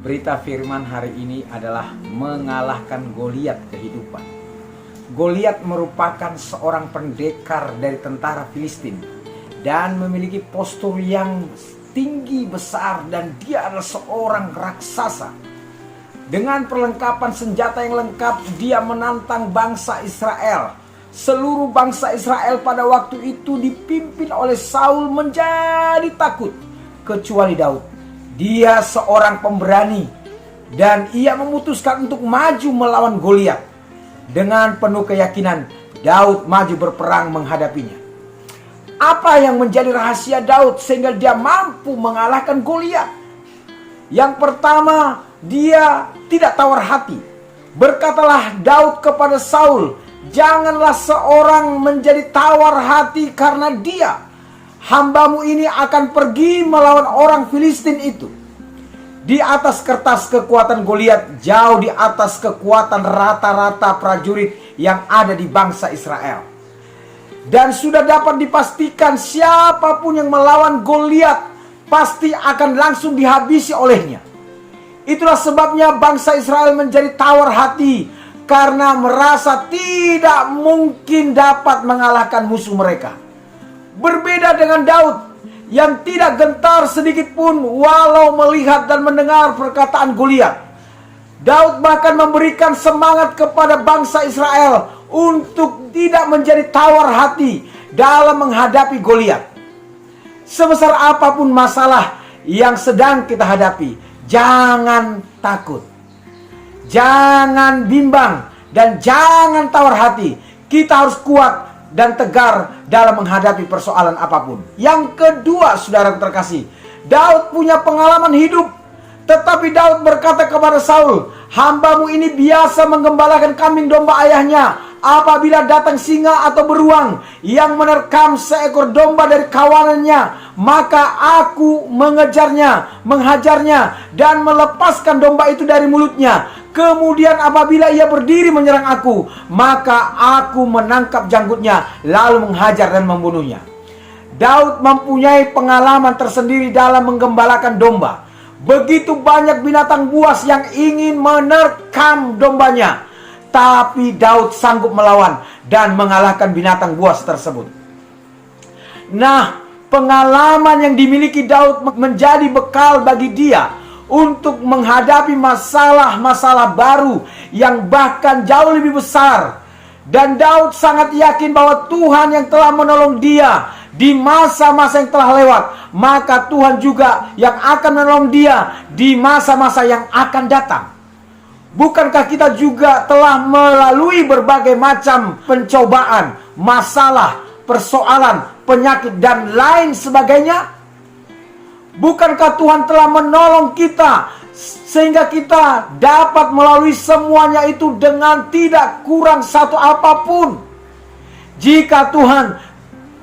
Berita firman hari ini adalah mengalahkan Goliat kehidupan. Goliat merupakan seorang pendekar dari tentara Filistin dan memiliki postur yang tinggi besar, dan dia adalah seorang raksasa. Dengan perlengkapan senjata yang lengkap, dia menantang bangsa Israel. Seluruh bangsa Israel pada waktu itu dipimpin oleh Saul menjadi takut, kecuali Daud. Dia seorang pemberani dan ia memutuskan untuk maju melawan Goliat. Dengan penuh keyakinan, Daud maju berperang menghadapinya. Apa yang menjadi rahasia Daud sehingga dia mampu mengalahkan Goliat? Yang pertama, dia tidak tawar hati. Berkatalah Daud kepada Saul, "Janganlah seorang menjadi tawar hati karena dia. Hambamu ini akan pergi melawan orang Filistin itu." Di atas kertas kekuatan Goliat jauh di atas kekuatan rata-rata prajurit yang ada di bangsa Israel. Dan sudah dapat dipastikan siapapun yang melawan Goliat pasti akan langsung dihabisi olehnya. Itulah sebabnya bangsa Israel menjadi tawar hati karena merasa tidak mungkin dapat mengalahkan musuh mereka. Berbeda dengan Daud yang tidak gentar sedikit pun walau melihat dan mendengar perkataan Goliat. Daud bahkan memberikan semangat kepada bangsa Israel untuk tidak menjadi tawar hati dalam menghadapi Goliat. Sebesar apapun masalah yang sedang kita hadapi, jangan takut, jangan bimbang, dan jangan tawar hati. Kita harus kuat dan tegar dalam menghadapi persoalan apapun. Yang kedua, saudara terkasih, Daud punya pengalaman hidup. Tetapi Daud berkata kepada Saul, "Hambamu ini biasa menggembalakan kambing domba ayahnya. Apabila datang singa atau beruang yang menerkam seekor domba dari kawanannya, maka aku mengejarnya, menghajarnya, dan melepaskan domba itu dari mulutnya. Kemudian apabila ia berdiri menyerang aku, maka aku menangkap janggutnya, lalu menghajar dan membunuhnya." Daud mempunyai pengalaman tersendiri dalam menggembalakan domba. Begitu banyak binatang buas yang ingin menerkam dombanya, tapi Daud sanggup melawan dan mengalahkan binatang buas tersebut. Nah, pengalaman yang dimiliki Daud menjadi bekal bagi dia untuk menghadapi masalah-masalah baru yang bahkan jauh lebih besar. Dan Daud sangat yakin bahwa Tuhan yang telah menolong dia di masa-masa yang telah lewat, maka Tuhan juga yang akan menolong dia di masa-masa yang akan datang. Bukankah kita juga telah melalui berbagai macam pencobaan, masalah, persoalan, penyakit, dan lain sebagainya? Bukankah Tuhan telah menolong kita sehingga kita dapat melalui semuanya itu dengan tidak kurang satu apapun? Jika Tuhan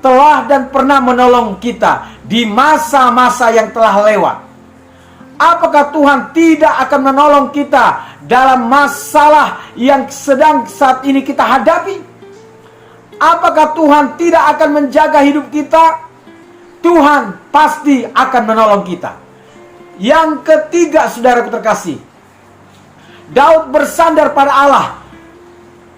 telah dan pernah menolong kita di masa-masa yang telah lewat, apakah Tuhan tidak akan menolong kita dalam masalah yang sedang saat ini kita hadapi? Apakah Tuhan tidak akan menjaga hidup kita? Tuhan pasti akan menolong kita. Yang ketiga, saudaraku terkasih, Daud bersandar pada Allah.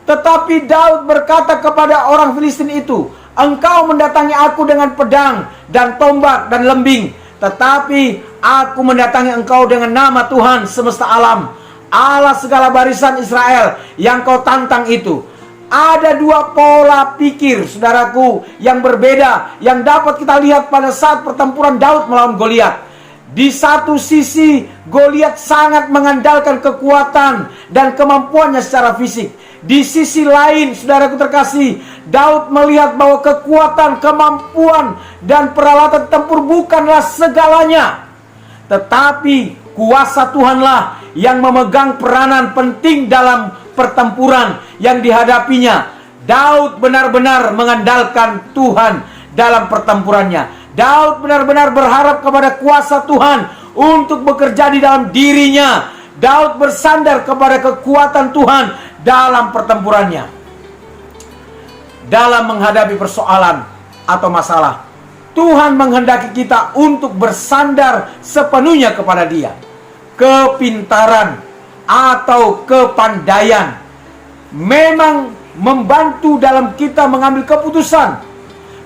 Tetapi Daud berkata kepada orang Filistin itu, "Engkau mendatangi aku dengan pedang dan tombak dan lembing, tetapi aku mendatangi engkau dengan nama Tuhan semesta alam, Allah segala barisan Israel yang kau tantang itu." Ada dua pola pikir, saudaraku, yang berbeda yang dapat kita lihat pada saat pertempuran Daud melawan Goliat. Di satu sisi, Goliat sangat mengandalkan kekuatan dan kemampuannya secara fisik. Di sisi lain, saudaraku terkasih, Daud melihat bahwa kekuatan, kemampuan, dan peralatan tempur bukanlah segalanya. Tetapi kuasa Tuhanlah yang memegang peranan penting dalam pertempuran yang dihadapinya. Daud benar-benar mengandalkan Tuhan dalam pertempurannya. Daud benar-benar berharap kepada kuasa Tuhan untuk bekerja di dalam dirinya. Daud bersandar kepada kekuatan Tuhan dalam pertempurannya. Dalam menghadapi persoalan atau masalah, Tuhan menghendaki kita untuk bersandar sepenuhnya kepada Dia. kepintaran, atau kepandaian memang membantu dalam kita mengambil keputusan.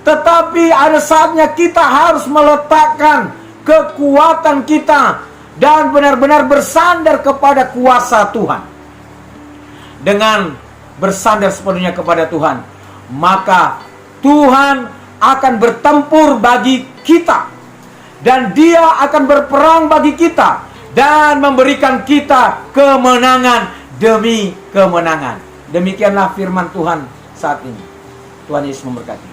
Tetapi ada saatnya kita harus meletakkan kekuatan kita dan benar-benar bersandar kepada kuasa Tuhan. Dengan bersandar sepenuhnya kepada Tuhan, maka Tuhan akan bertempur bagi kita, dan Dia akan berperang bagi kita, dan memberikan kita kemenangan demi kemenangan. Demikianlah firman Tuhan saat ini. Tuhan Yesus memberkati.